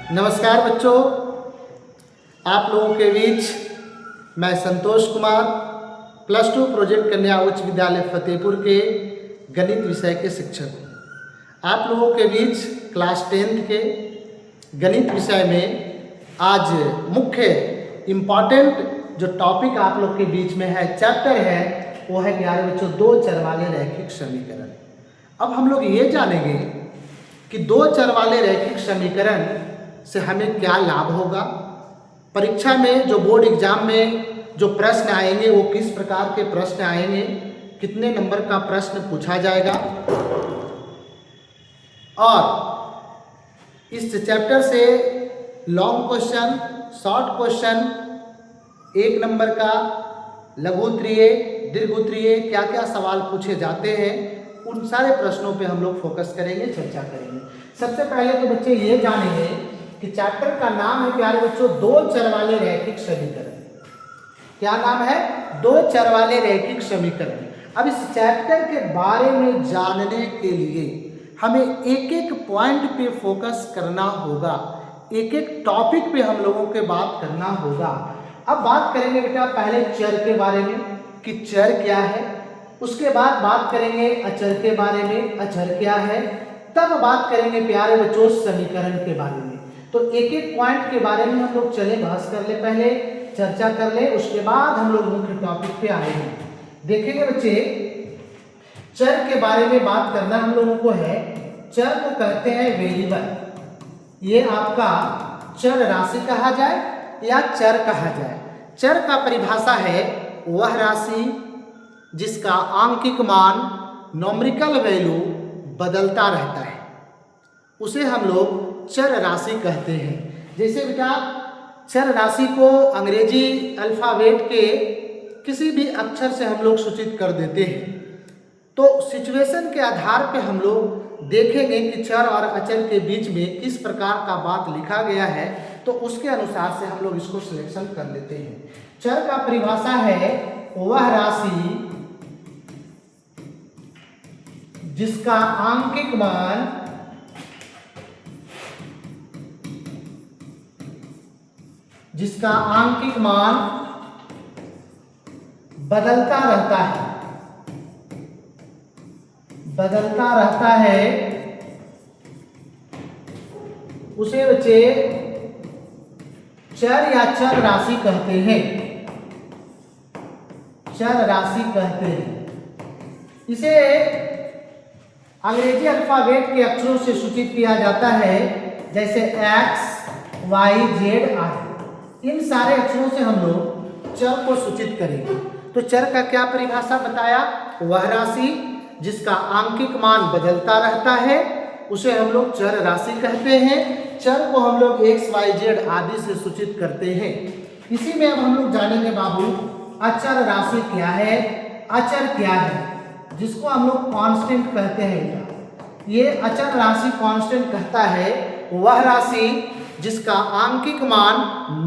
नमस्कार बच्चों, आप लोगों के बीच मैं संतोष कुमार +2 प्रोजेक्ट कन्या उच्च विद्यालय फतेहपुर के गणित विषय के शिक्षक हूँ। आप लोगों के बीच क्लास 10th के गणित विषय में आज मुख्य इम्पॉर्टेंट जो टॉपिक आप लोग के बीच में है, चैप्टर है, वो है प्यारे बच्चों दो चर वाले रैखिक समीकरण। अब हम लोग ये जानेंगे कि दो चर वाले रैखिक समीकरण से हमें क्या लाभ होगा, परीक्षा में जो बोर्ड एग्जाम में जो प्रश्न आएंगे वो किस प्रकार के प्रश्न आएंगे, कितने नंबर का प्रश्न पूछा जाएगा, और इस चैप्टर से long question, short question, 1 number का, लघु उत्तरीय, दीर्घ उत्तरीय, क्या क्या सवाल पूछे जाते हैं, उन सारे प्रश्नों पे हम लोग फोकस करेंगे, चर्चा करेंगे। सबसे पहले तो बच्चे ये जानेंगे कि चैप्टर का नाम है प्यारे बच्चों दो चर वाले रैखिक समीकरण। क्या नाम है? दो चर वाले रैखिक समीकरण। अब इस चैप्टर के बारे में जानने के लिए हमें एक एक पॉइंट पे फोकस करना होगा, एक एक टॉपिक पे हम लोगों के बात करना होगा। अब बात करेंगे बेटा पहले चर के बारे में कि चर क्या है, उसके बाद बात करेंगे अचर के बारे में, अचर क्या है, तब बात करेंगे प्यारे बच्चों समीकरण के बारे में। तो एक एक पॉइंट के बारे में हम लोग चले बहस कर ले, पहले चर्चा कर ले, उसके बाद हम लोग मुख्य टॉपिक पे आएंगे। देखेंगे बच्चे चर के बारे में बात करना हम लोगों को है। चर को कहते हैं वेरिएबल। ये आपका चर राशि कहा जाए या चर कहा जाए। चर का परिभाषा है वह राशि जिसका आंकिक मान न्यूमेरिकल वैल्यू बदलता रहता है, उसे हम लोग चर राशि कहते हैं। जैसे बेटा चर राशि को अंग्रेजी अल्फाबेट के किसी भी अक्षर से हम लोग सूचित कर देते हैं। तो सिचुएशन के आधार पे हम लोग देखेंगे कि चर और अचर के बीच में किस प्रकार का बात लिखा गया है, तो उसके अनुसार से हम लोग इसको सिलेक्शन कर लेते हैं। चर का परिभाषा है वह राशि जिसका आंकिक मान बदलता रहता है, उसे बच्चे चर या चर राशि कहते हैं, चर राशि कहते हैं। इसे अंग्रेजी अल्फाबेट के अक्षरों से सूचित किया जाता है, जैसे x, y, z आदि। इन सारे अक्षरों से हम लोग चर को सूचित करेंगे। तो चर का क्या परिभाषा बताया? वह राशि जिसका आंकिक मान बदलता रहता है उसे हम लोग चर राशि कहते हैं। चर को हम लोग x, y, z आदि से सूचित करते हैं। इसी में अब हम लोग जानेंगे बाबू अचर राशि क्या है, अचर क्या है, जिसको हम लोग कांस्टेंट कहते हैं। ये अचर राशि कांस्टेंट कहता है वह राशि जिसका आंकिक मान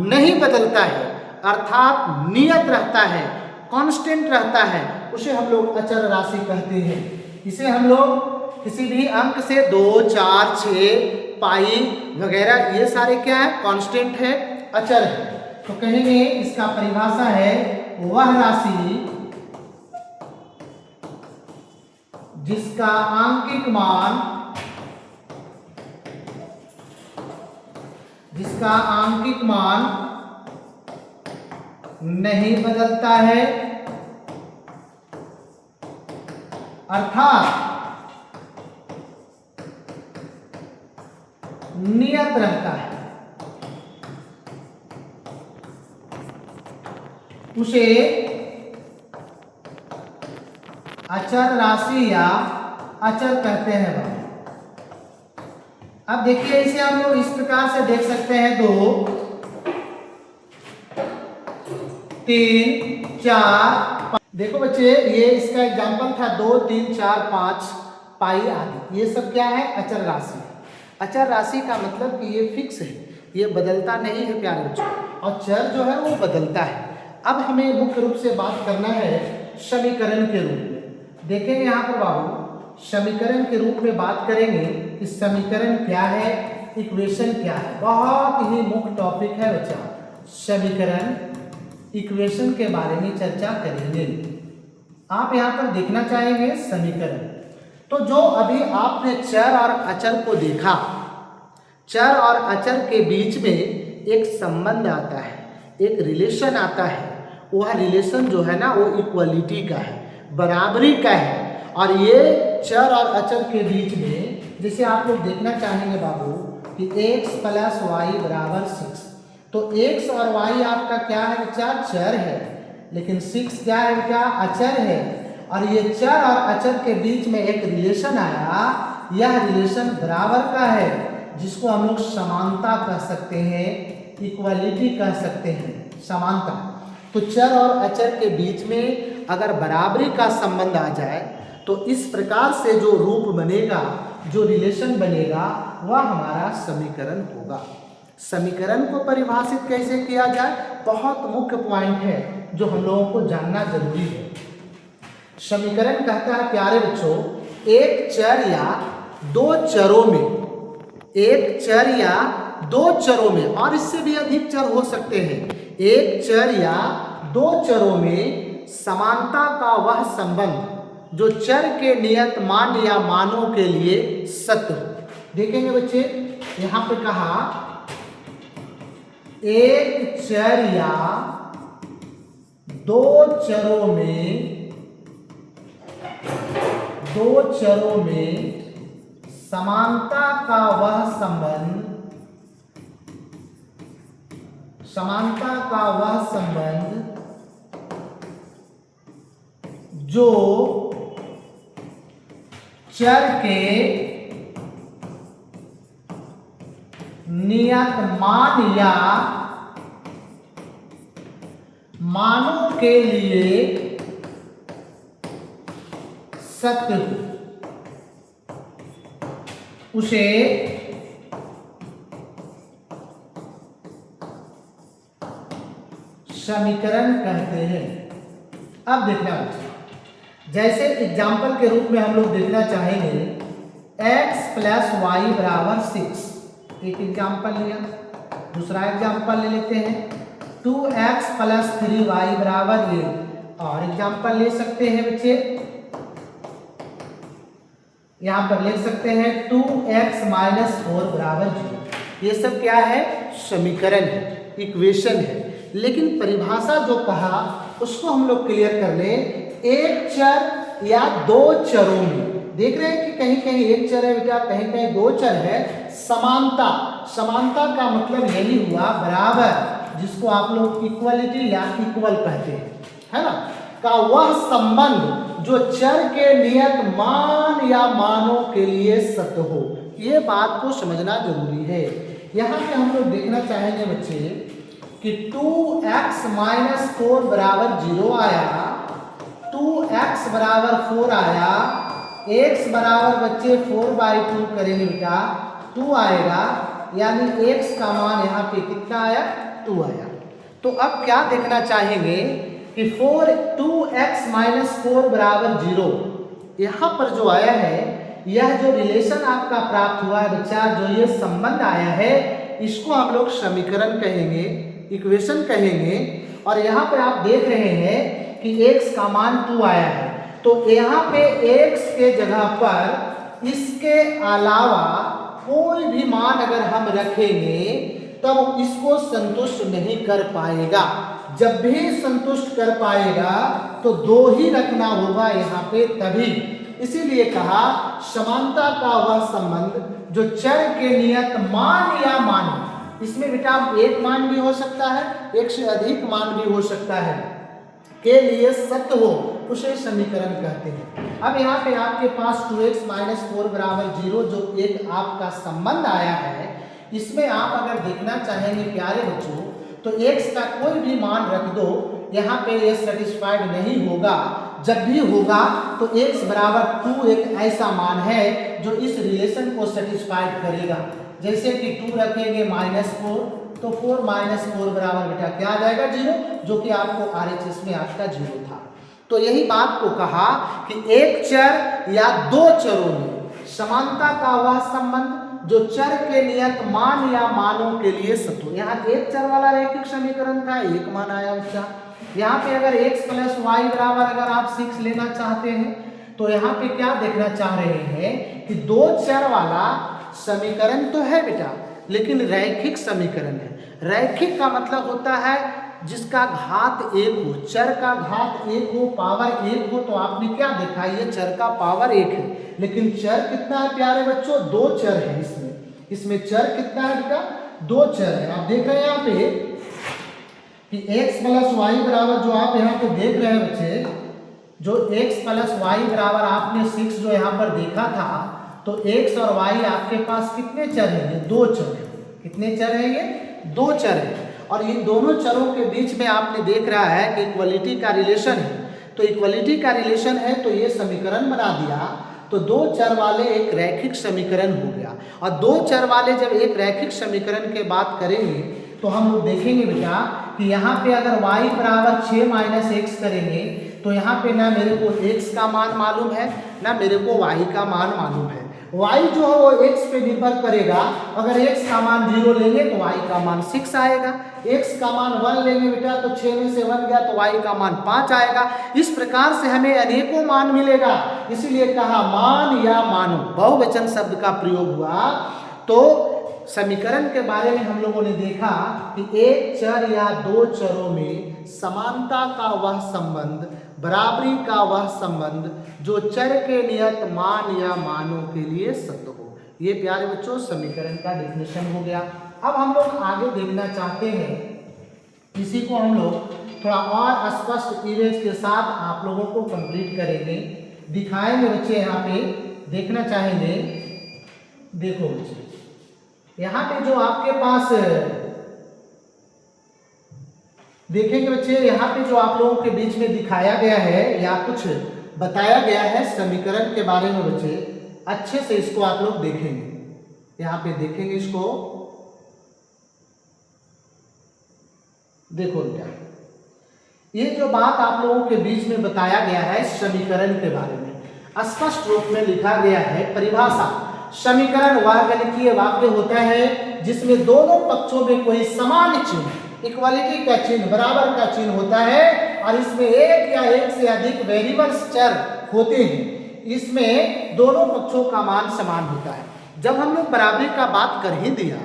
नहीं बदलता है, अर्थात नियत रहता है, कांस्टेंट रहता है, उसे हम लोग अचर राशि कहते हैं। इसे हम लोग किसी भी अंक से 2, 4, 6, पाई वगैरह ये सारे क्या है? कांस्टेंट है, अचर है। तो कहेंगे इसका परिभाषा है वह राशि जिसका आंकिक मान नहीं बदलता है, अर्थात नियत रहता है, उसे अचर राशि या अचर कहते हैं। अब देखिए इसे हम लोग इस प्रकार से देख सकते हैं 2, 3, 4। देखो बच्चे ये इसका एग्जांपल था 2, 3, 4, 5 पाई आदि। ये सब क्या है? अचर राशि। अचर राशि का मतलब कि ये फिक्स है, ये बदलता नहीं है प्यारे बच्चों, और चर जो है वो बदलता है। अब हमें मुख्य रूप से बात करना है समीकरण के रूप में। देखेंगे यहाँ पर बाबू समीकरण के रूप में बात करेंगे कि समीकरण क्या है, इक्वेशन क्या है। बहुत ही मुख्य टॉपिक है बच्चा, समीकरण इक्वेशन के बारे में चर्चा करेंगे। आप यहाँ पर देखना चाहेंगे समीकरण, तो जो अभी आपने चर और अचर को देखा, चर और अचर के बीच में एक संबंध आता है, एक रिलेशन आता है। वह रिलेशन जो है ना वो इक्वलिटी का है, बराबरी का है। और ये चर और अचर के बीच में जैसे आप लोग देखना चाहेंगे बाबू कि x + y = 6, तो x और y आपका क्या है बच्चा, चर है, लेकिन 6 क्या है बेटा, अचर है। और ये चर और अचर के बीच में एक रिलेशन आया, यह रिलेशन बराबर का है, जिसको हम लोग समानता कह सकते हैं, इक्वलिटी कह सकते हैं, समानता। तो चर और अचर के बीच में अगर बराबरी का संबंध आ जाए तो इस प्रकार से जो रूप बनेगा, जो रिलेशन बनेगा, वह हमारा समीकरण होगा। समीकरण को परिभाषित कैसे किया जाए, बहुत मुख्य पॉइंट है जो हम लोगों को जानना जरूरी है। समीकरण कहता है प्यारे बच्चों, एक चर या दो चरों में, एक चर या दो चरों में, और इससे भी अधिक चर हो सकते हैं, एक चर या दो चरों में समानता का वह संबंध जो चर के नियत मान या मानों के लिए सत्य हो। देखेंगे बच्चे, यहां पे कहा एक चर या दो चरों में समानता का वह संबंध, समानता का वह संबंध जो चर के नियत मान या मानों के लिए सत्य हो, उसे समीकरण कहते हैं। अब देखना बच्चा, जैसे एग्जाम्पल के रूप में हम लोग देखना चाहेंगे x + y = 6, एक एग्जाम्पल लिया। दूसरा एग्जाम्पल ले लेते हैं 2x + 3y = 8, और एग्जाम्पल ले सकते हैं बच्चे, यहां पर ले सकते हैं 2x - 4 = 0। ये सब क्या है, समीकरण है, इक्वेशन है। लेकिन परिभाषा जो कहा उसको हम लोग क्लियर कर लें। एक चर या दो चरों में, देख रहे हैं कि कहीं कहीं एक चर है बेटा, कहीं कहीं दो चर है। समानता, समानता का मतलब यही हुआ बराबर, जिसको आप लोग इक्वलिटी या इक्वल कहते हैं, है ना, का वह संबंध जो चर के नियत मान या मानों के लिए सत्य हो। ये बात को समझना जरूरी है। यहाँ पे हम लोग देखना चाहेंगे बच्चे कि 2x - 4 = 0 आया, 2x = 4 आया, x बराबर बच्चे 4/2 करेंगे बेटा, 2 आएगा, यानी x का मान यहाँ पे कितना आया, 2 आया। तो अब क्या देखना चाहेंगे कि 2x - 4 = 0, यहाँ पर जो आया है, यह जो रिलेशन आपका प्राप्त हुआ है बच्चा, जो ये संबंध आया है, इसको हम लोग समीकरण कहेंगे, इक्वेशन कहेंगे। और यहाँ पे आप देख रहे हैं कि x का मान 2 आया है, तो यहाँ पे x के जगह पर इसके अलावा कोई भी मान अगर हम रखेंगे तब इसको संतुष्ट नहीं कर पाएगा। जब भी संतुष्ट कर पाएगा तो 2 ही रखना होगा यहाँ पे, तभी। इसीलिए कहा समानता का वह संबंध जो चर के नियत मान या मान, इसमें बेटा एक मान भी हो सकता है, एक से अधिक मान भी हो सकता है, के लिए सत्य हो, उसे समीकरण कहते हैं। अब यहाँ पे आपके पास 2x - 4 = 0 जो एक आपका संबंध आया है, इसमें आप अगर देखना चाहेंगे प्यारे बच्चों, तो x का कोई भी मान रख दो, यहाँ पे ये सेटिस्फाइड नहीं होगा। जब भी होगा तो x = 2 एक ऐसा मान है जो इस रिलेशन को सेटिस्फाइड करेगा। जैसे कि 2 रखेंगे -4, तो 4 - 4 बराबर बेटा क्या आ जाएगा, 0, जो कि आपको RHS में आपका 0 था। तो यही बात को कहा कि एक चर या दो चरों में समानता का वह संबंध जो चर के नियत मान या मानों के लिए सत्य हो। यहाँ एक चर वाला रैखिक समीकरण का एक मान आया बच्चा। यहाँ पे अगर x + y बराबर अगर आप 6 लेना चाहते हैं तो यहाँ पे क्या देखना चाह रहे हैं कि दो चर वाला समीकरण तो है बेटा, लेकिन रैखिक समीकरण है। रैखिक का मतलब होता है जिसका घात एक हो, चर का घात एक हो, पावर एक हो। तो आपने क्या देखा, ये चर का पावर एक है, लेकिन चर कितना है प्यारे बच्चों, दो चर है इसमें चर कितना है बेटा, दो चर है। आप देख रहे हैं यहाँ पे कि x + y बराबर जो आप यहाँ पे देख रहे हैं बच्चे, जो x + y बराबर आपने 6 जो यहाँ पर देखा था, तो x और y आपके पास कितने चर हैं, ये दो चर है। कितने चर है, ये दो चर है। और इन दोनों चरों के बीच में आपने देख रहा है कि इक्वलिटी का रिलेशन है। तो इक्वलिटी का रिलेशन है तो ये समीकरण बना दिया, तो दो चर वाले एक रैखिक समीकरण हो गया। और दो चर वाले जब एक रैखिक समीकरण के बात करेंगे तो हम लोग देखेंगे बेटा कि यहाँ पे अगर y बराबर 6 - x करेंगे तो यहाँ पे ना मेरे को x का मान मालूम है, ना मेरे को y का मान मालूम है। y जो है वो x पे निर्भर करेगा। अगर x का मान 0 लेंगे तो y का मान 6 आएगा, x का मान 1 लेंगे बेटा तो 6 में से 1 गया तो y का मान 5 आएगा। इस प्रकार से हमें अनेकों मान मिलेगा। इसीलिए कहा मान या मानो, बहुवचन शब्द का प्रयोग हुआ। तो समीकरण के बारे में हम लोगों ने देखा कि एक चर या दो चरों में समानता का वह संबंध, बराबरी का वह संबंध जो चर के नियत मान या मानों के लिए सत्य हो। ये प्यारे बच्चों समीकरण का डेफिनेशन हो गया। अब हम लोग आगे देखना चाहते हैं, इसी को हम लोग थोड़ा और स्पष्ट इमेज के साथ आप लोगों को कंप्लीट करेंगे, दिखाएंगे बच्चे। यहाँ पे देखना चाहेंगे, देखो बच्चे यहाँ पे जो आपके पास देखेंगे बच्चे, यहाँ पे जो आप लोगों के बीच में दिखाया गया है या कुछ बताया गया है समीकरण के बारे में बच्चे, अच्छे से इसको आप लोग देखेंगे। यहाँ पे देखेंगे इसको, देखो क्या ये जो बात आप लोगों के बीच में बताया गया है समीकरण के बारे में, स्पष्ट रूप में लिखा गया है परिभाषा। समीकरण वह गणितीय वाक्य होता है जिसमें दोनों पक्षों में कोई समान चिन्ह, इक्वालिटी का चिन्ह, बराबर का चिन्ह होता है, और इसमें एक या एक से अधिक वेरिएबल्स चर होते हैं। इसमें दोनों पक्षों का मान समान होता है। जब हम लोग बराबरी का बात कर ही दिया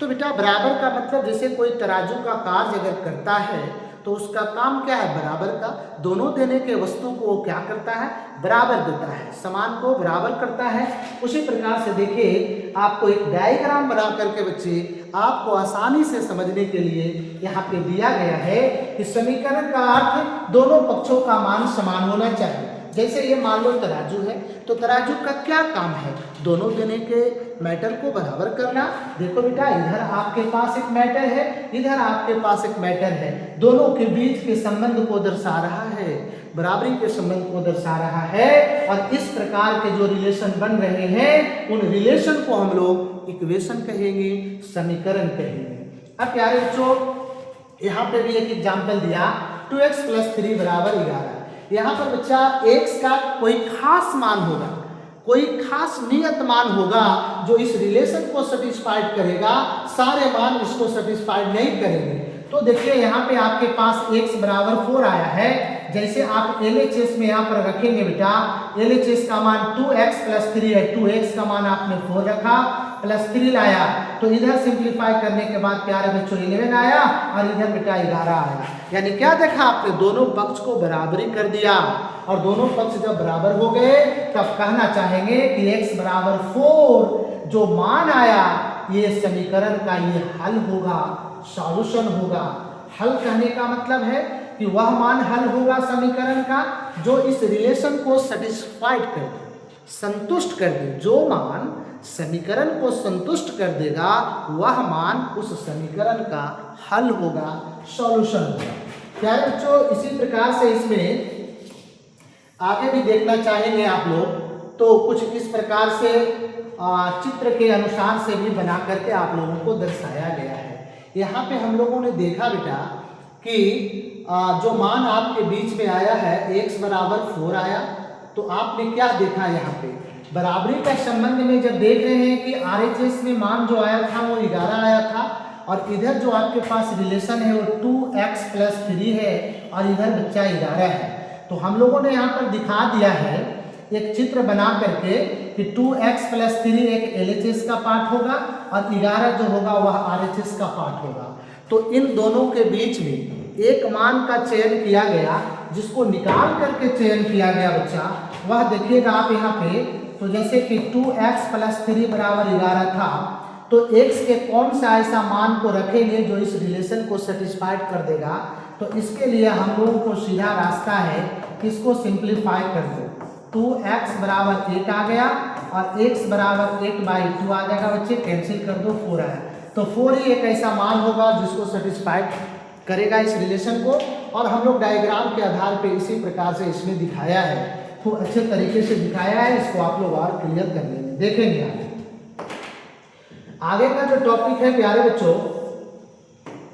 तो बेटा बराबर का मतलब जैसे कोई तराजू का कार्य अगर करता है तो उसका काम क्या है, बराबर का। दोनों देने के वस्तु को वो क्या करता है, बराबर देता है, समान को बराबर करता है। उसी प्रकार से देखिए, आपको एक डायग्राम बना करके बच्चे आपको आसानी से समझने के लिए यहाँ पे दिया गया है कि समीकरण का अर्थ दोनों पक्षों का मान समान होना चाहिए। जैसे ये मान लो तराजू है, तो तराजू का क्या काम है, दोनों देने के मैटर को बराबर करना। देखो बेटा, इधर आपके पास एक मैटर है, इधर आपके पास एक मैटर है, दोनों के बीच के संबंध को दर्शा रहा है, बराबरी के संबंध को दर्शा रहा है। और इस प्रकार के जो रिलेशन बन रहे हैं उन रिलेशन को हम लोग इक्वेशन कहेंगे, समीकरण कहेंगे। अब प्यारे बच्चों, यहाँ पे भी एक एग्जाम्पल दिया, 2x + 3 = 11। यहाँ पर बच्चा x का कोई खास मान होगा, कोई खास नियत मान होगा जो इस रिलेशन को सेटिस्फाइड करेगा, सारे मान इसको सेटिस्फाइड नहीं करेंगे। तो देखिए यहाँ पे आपके पास x = 4 आया है। जैसे आप LHS में यहाँ पर रखेंगे बेटा, LHS का मान 2x + 3 है, 2x का मान आपने 4 रखा, +3 लाया, तो इधर सिंप्लीफाई करने के बाद प्यारे बच्चों 11 आया और इधर बेटा 11 आया। यानी क्या देखा आपने, दोनों पक्ष को बराबरी कर दिया। और दोनों पक्ष जब बराबर हो गए तब कहना चाहेंगे कि x = 4 जो मान आया ये समीकरण का ये हल होगा, सॉल्यूशन होगा। हल कहने का मतलब है कि वह मान हल होगा समीकरण का जो इस रिलेशन को सेटिस्फाइड कर दे, संतुष्ट कर दे। जो मान समीकरण को संतुष्ट कर देगा वह मान उस समीकरण का हल होगा, सॉल्यूशन होगा। प्यारे बच्चों, इसी प्रकार से इसमें आगे भी देखना चाहेंगे आप लोग, तो कुछ इस प्रकार से चित्र के अनुसार से भी बना करके आप लोगों को दर्शाया गया है। यहाँ पे हम लोगों ने देखा बेटा कि जो मान आपके बीच में आया है x = 4 आया, तो आपने क्या देखा यहाँ पे बराबरी के संबंध में जब देख रहे हैं कि RHS में मान जो आया था वो 11 आया था और इधर जो आपके पास रिलेशन है वो 2x + 3 है और इधर बच्चा 11 है, तो हम लोगों ने यहाँ पर दिखा दिया है एक चित्र बना करके कि 2x + 3 एक LHS का पार्ट होगा और 11 जो होगा वह RHS का पार्ट होगा। तो इन दोनों के बीच में एक मान का चयन किया गया, जिसको निकाल करके चयन किया गया बच्चा, वह देखिएगा आप यहाँ पे। तो जैसे कि 2x + 3 = 11 था, तो x के कौन सा ऐसा मान को रखेंगे जो इस रिलेशन को सेटिस्फाइड कर देगा। तो इसके लिए हम लोगों को सीधा रास्ता है, इसको सिंप्लीफाई कर दो। 2x = 8 आ गया और x = 8/2 आ जाएगा बच्चे, कैंसिल कर दो, 4 आया। तो 4 ही एक ऐसा मान होगा जिसको सेटिस्फाइड करेगा इस रिलेशन को, और हम लोग डायग्राम के आधार पे इसी प्रकार से इसमें दिखाया है, तो अच्छे तरीके से दिखाया है। इसको आप लोग और क्लियर कर लेंगे, देखेंगे आगे का जो टॉपिक है प्यारे बच्चों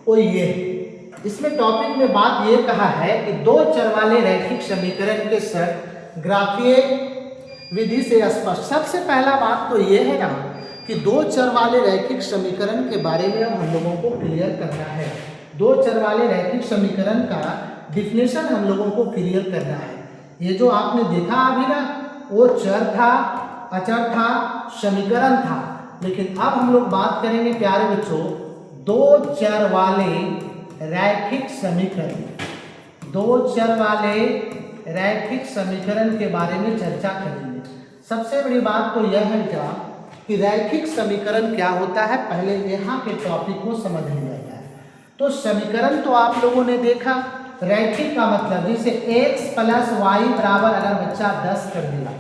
वो ये, इसमें टॉपिक में बात ये कहा है कि दो चर वाले रैखिक समीकरण के सेट ग्राफीय विधि से स्पष्ट। सबसे पहला बात तो ये है ना कि दो चर वाले रैखिक समीकरण के बारे में हम लोगों को क्लियर करना है। दो चर वाले रैखिक समीकरण का डिफिनेशन हम लोगों को क्लियर करना है। ये जो आपने देखा अभी ना, वो चर था, अचर था, समीकरण था, लेकिन अब हम लोग बात करेंगे प्यारे बच्चों दो चर वाले रैखिक समीकरण। दो चर वाले रैखिक समीकरण के बारे में चर्चा करेंगे। सबसे बड़ी बात तो यह है क्या कि रैखिक समीकरण क्या होता है, पहले यहाँ के टॉपिक को समझ लिया जाए। तो समीकरण तो आप लोगों ने देखा, रैखिक का मतलब जैसे x + y बराबर अगर बच्चा 10 कर दिया,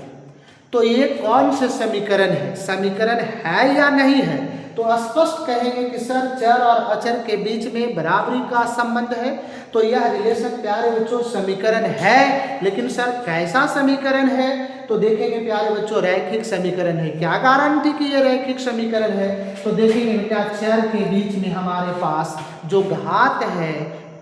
तो ये कौन से समीकरण है, समीकरण है या नहीं है। तो स्पष्ट कहेंगे कि सर चर और अचर के बीच में बराबरी का संबंध है, तो यह रिलेशन प्यारे बच्चों समीकरण है। लेकिन सर कैसा समीकरण है, तो देखेंगे प्यारे बच्चों रैखिक समीकरण है। क्या गारंटी कि ये रैखिक समीकरण है, तो देखेंगे बेटा चर के बीच में हमारे पास जो घात है,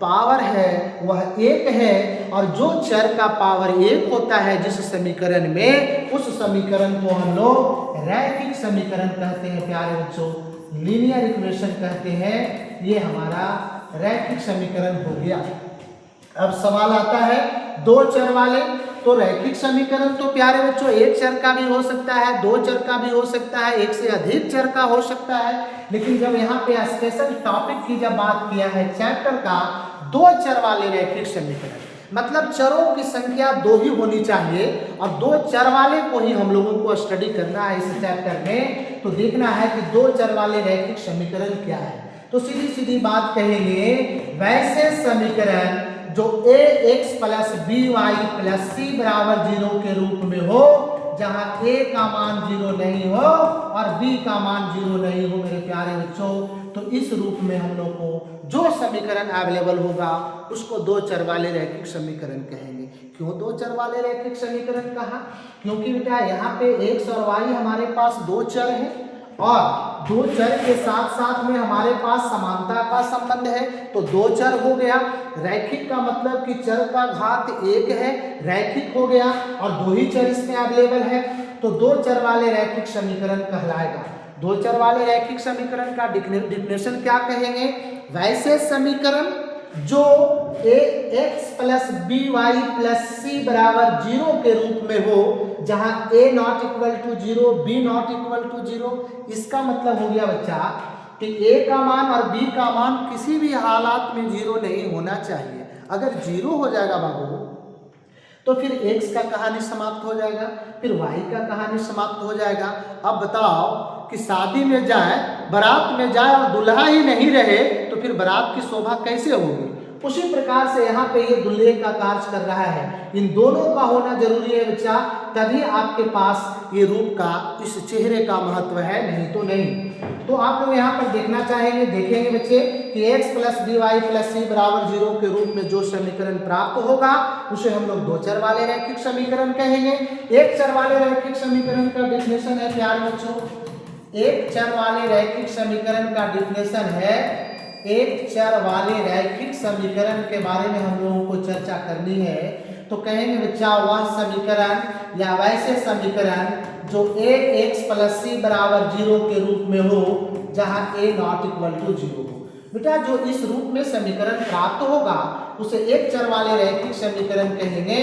पावर है, वह 1 है, और जो चर का पावर 1 होता है जिस समीकरण में, उस समीकरण को हम लोग रैखिक समीकरण कहते हैं प्यारे बच्चों, लीनियर इक्वेशन कहते हैं। ये हमारा रैखिक समीकरण हो गया। अब सवाल आता है दो चर वाले, तो रैखिक समीकरण तो प्यारे बच्चों एक चर का भी हो सकता है, दो चर का भी हो सकता है, एक से अधिक चर का हो सकता है। लेकिन जब यहाँ पे स्पेशल टॉपिक की जब बात किया है चैप्टर का, दो चर वाले रैखिक समीकरण, मतलब चरों की संख्या 2 ही होनी चाहिए और दो चर वाले को ही हम लोगों को स्टडी करना है इस चैप्टर में। तो देखना है कि दो चर वाले रैखिक समीकरण क्या है। तो सीधी सीधी बात कहेंगे, वैसे समीकरण जो ax + by + c = 0 के रूप में हो, जहां a का मान 0 नहीं हो और b का मान 0 नहीं हो मेरे प्यारे बच्चों, तो इस रूप में हम लोग को जो समीकरण अवेलेबल होगा उसको दो चर वाले रैखिक समीकरण कहेंगे। क्यों दो चर वाले रैखिक समीकरण कहा, क्योंकि बेटा यहाँ पे x और y हमारे पास दो चर है और दो चर के साथ साथ में हमारे पास समानता का संबंध है, तो दो चर हो गया। रैखिक का मतलब कि चर का घात 1 है, रैखिक हो गया, और दो ही चर इसमें अवेलेबल है, तो दो चर वाले रैखिक समीकरण कहलाएगा। दो चर वाले रैखिक समीकरण का डिफिनेशन क्या कहेंगे, वैसे समीकरण जो ax + by + c = 0 के रूप में हो, जहां a ≠ 0, b ≠ 0। इसका मतलब हो गया बच्चा कि a का मान और b का मान किसी भी हालात में 0 नहीं होना चाहिए। अगर 0 हो जाएगा बाबू, तो फिर x का कहानी समाप्त हो जाएगा, फिर y का कहानी समाप्त हो जाएगा। अब बताओ कि शादी में जाए, बारात में जाए और दुल्हा ही नहीं रहे, तो फिर बारात की शोभा कैसे होगी। उसी प्रकार से यहाँ पे ये दुल्हे का कार्य कर रहा है। इन दोनों का होना जरूरी है बच्चा, तभी आपके पास ये रूप का, इस चेहरे का महत्व है, नहीं तो नहीं। तो आप लोग यहाँ पर देखना चाहेंगे, देखेंगे बच्चे कि x + by + c = 0 के रूप में जो समीकरण प्राप्त होगा उसे हम लोग दो चर वाले रैखिक समीकरण कहेंगे। एक चर वाले रैखिक समीकरण का डिफिनेशन है प्यारे बच्चों, एक चर वाले रैखिक समीकरण का डिफिनेशन है, एक चर वाले रैखिक समीकरण के बारे में हम लोगों को चर्चा करनी है। तो कहेंगे बच्चा वह समीकरण या वैसे समीकरण जो ax प्लस सी बराबर 0 के रूप में हो, जहां a नॉट इक्वल टू 0 हो। बेटा जो इस रूप में समीकरण प्राप्त होगा उसे एक चर वाले रैखिक समीकरण कहेंगे,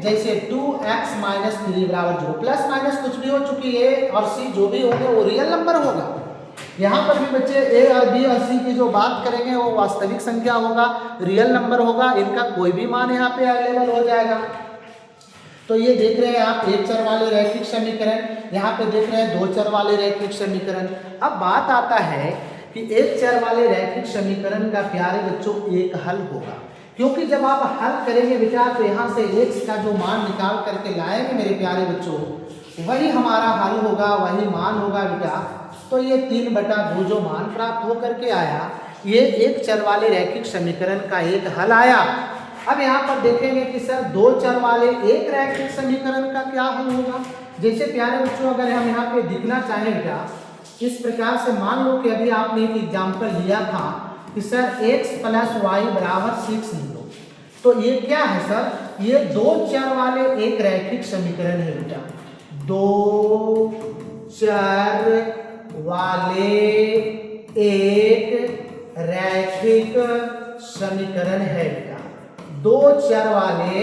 जैसे 2x माइनस 3 बराबर 0। प्लस माइनस कुछ भी हो, चूंकि a और c जो भी होंगे वो रियल नंबर होगा। यहाँ पर भी बच्चे a और b और c की जो बात करेंगे वो वास्तविक संख्या होगा, रियल नंबर होगा, इनका कोई भी मान यहाँ पे अवेलेबल हो जाएगा। तो ये देख रहे हैं आप एक चर वाले रैखिक समीकरण, यहाँ पे देख रहे हैं दो चर वाले रैखिक समीकरण। अब बात आता है कि एक चर वाले रैखिक समीकरण का प्यारे बच्चों एक हल होगा, क्योंकि जब आप हल करेंगे बेटा तो यहाँ से x का जो मान निकाल करके लाएंगे मेरे प्यारे बच्चों, वही हमारा हल होगा, वही मान होगा बेटा। तो ये 3/2 जो मान प्राप्त होकर के आया, ये एक चर वाले रैखिक समीकरण का एक हल आया। अब यहाँ पर देखेंगे कि सर दो चर वाले एक रैखिक समीकरण का क्या हल होगा। जैसे प्यारे बच्चों अगर हम यहाँ पे दिखना चाहें बेटा इस प्रकार से, मान लो कि अभी आपने एक एग्जाम्पल लिया था कि सर x प्लस वाई बराबर 6 लो, तो ये क्या है सर, ये दो चर वाले एक रैखिक समीकरण है बेटा, दो चर वाले एक रैखिक समीकरण है बेटा, दो चर वाले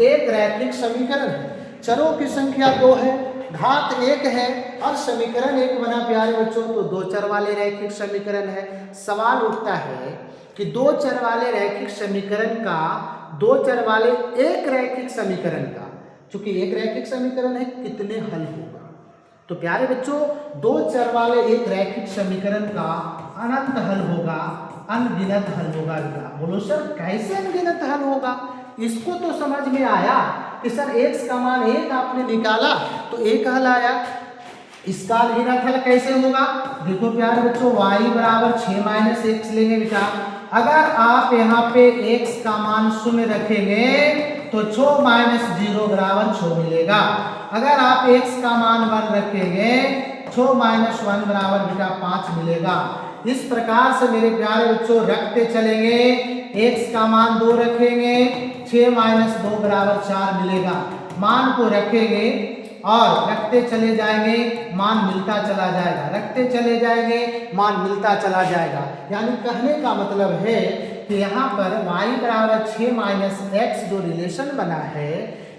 एक रैखिक समीकरण है। चरों की संख्या 2 है, घात 1 है और समीकरण 1 बना प्यारे बच्चों, तो दो चर वाले रैखिक समीकरण है। सवाल उठता है कि दो चर वाले रैखिक समीकरण का, दो चर वाले एक रैखिक समीकरण का, चूंकि एक रैखिक समीकरण है, कितने हल होगा। तो प्यारे बच्चों दो चर वाले एक रैखिक समीकरण का अनंत हल होगा, अनगिनत हल होगा बेटा। बोलो सर कैसे अनगिनत हल होगा, इसको तो समझ में आया कि सर x का मान 1 आपने निकाला तो 1 हल आया। इसका अनगिनत हल कैसे होगा, देखो प्यारे बच्चों y बराबर 6 माइनस x लेंगे बेटा। अगर आप यहाँ पे x का मान 0 रखेंगे तो 6 माइनस 0 बराबर 6 मिलेगा। अगर आप x का मान 1 रखेंगे 6 माइनस 1 बराबर बेटा 5 मिलेगा। इस प्रकार से मेरे प्यारे बच्चों रखते चलेंगे, x का मान 2 रखेंगे 6 माइनस 2 बराबर 4 मिलेगा। मान को रखेंगे और रखते चले जाएंगे, मान मिलता चला जाएगा, रखते चले जाएंगे, मान मिलता चला जाएगा। यानी कहने का मतलब है कि यहाँ पर y बराबर 6 माइनस x जो रिलेशन बना है,